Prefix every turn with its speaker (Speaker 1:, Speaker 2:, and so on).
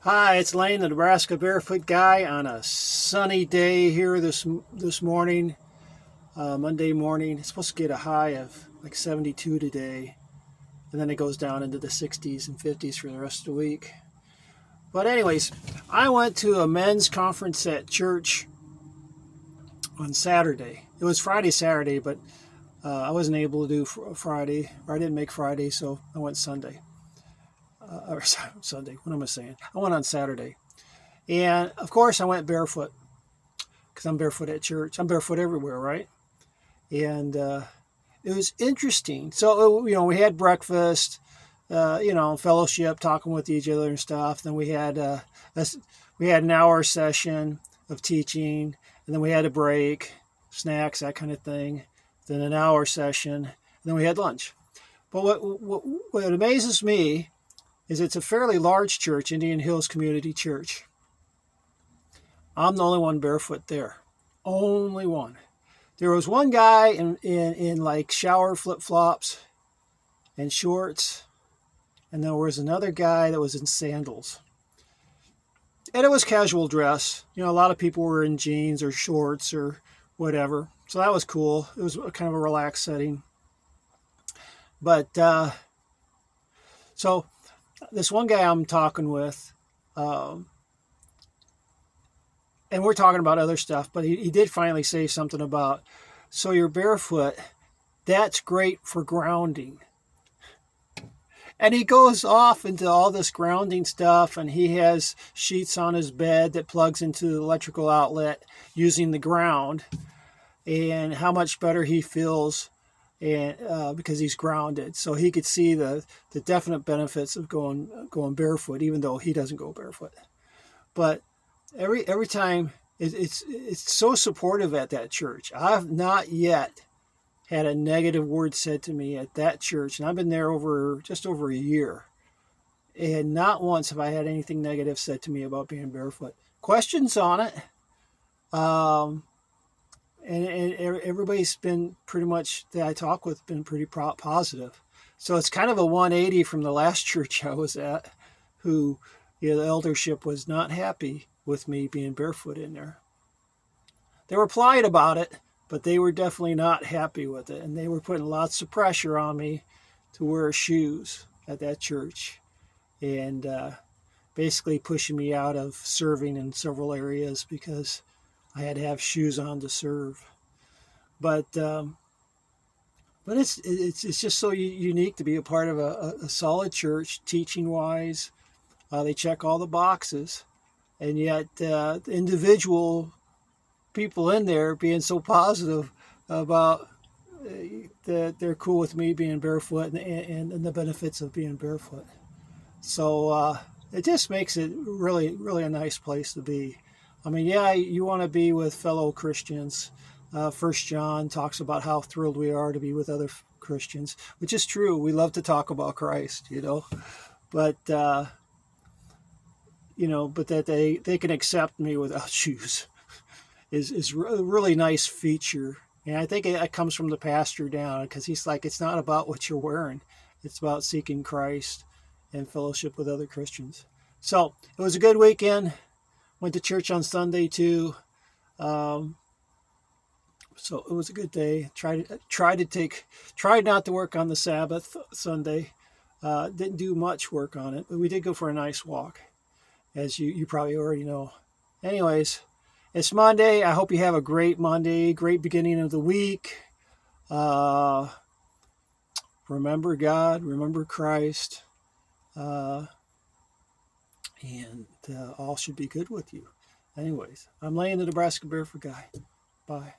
Speaker 1: Hi, it's Lane, the Nebraska Barefoot guy, on a sunny day here this morning, Monday morning. It's supposed to get a high of like 72 today, and then it goes down into the 60s and 50s for the rest of the week. But anyways, I went to a men's conference at church on Saturday. It was Friday, Saturday, but I wasn't able to do Friday, or I didn't make Friday, so I went Sunday. Or Sunday, what am I saying? I went on Saturday. And of course, I went barefoot because I'm barefoot at church. I'm barefoot everywhere, right? And it was interesting. So, we had breakfast, fellowship, talking with each other and stuff. Then we had an hour session of teaching, and then we had a break, snacks, that kind of thing. Then an hour session, and then we had lunch. But what amazes me is it's a fairly large church, Indian Hills Community Church. I'm the only one barefoot there. Only one. There was one guy in like shower flip-flops and shorts, and there was another guy that was in sandals. And it was casual dress. A lot of people were in jeans or shorts or whatever. So that was cool. It was kind of a relaxed setting. But so this one guy I'm talking with, and we're talking about other stuff, but he did finally say something about, so you're barefoot, that's great for grounding. And he goes off into all this grounding stuff, and he has sheets on his bed that plugs into the electrical outlet using the ground, and how much better he feels and because he's grounded. So he could see the definite benefits of going barefoot, even though he doesn't go barefoot. But every time it's so supportive at that church. I've not yet had a negative word said to me at that church, and I've been there just over a year, and not once have I had anything negative said to me about being barefoot. Questions on it, and everybody's been pretty much that I talk with been pretty positive. So it's kind of a 180 from the last church I was at, who the eldership was not happy with me being barefoot in there. They were polite about it, but they were definitely not happy with it, and they were putting lots of pressure on me to wear shoes at that church, and basically pushing me out of serving in several areas because I had to have shoes on to serve. But it's just so unique to be a part of a solid church, teaching wise. They check all the boxes, and yet the individual people in there being so positive about that they're cool with me being barefoot and the benefits of being barefoot. So it just makes it really, really a nice place to be. I mean, yeah, you want to be with fellow Christians. First John talks about how thrilled we are to be with other Christians, which is true. We love to talk about Christ, but but that they can accept me without shoes is a really nice feature. And I think it comes from the pastor down, because he's like, it's not about what you're wearing. It's about seeking Christ and fellowship with other Christians. So it was a good weekend. Went to church on Sunday too. So it was a good day. Tried not to work on the Sabbath Sunday. Didn't do much work on it, but we did go for a nice walk, as you probably already know. Anyways, it's Monday. I hope you have a great Monday, great beginning of the week. Remember God, remember Christ, and all should be good with you. Anyways, I'm Lane, the Nebraska Barefoot guy. Bye.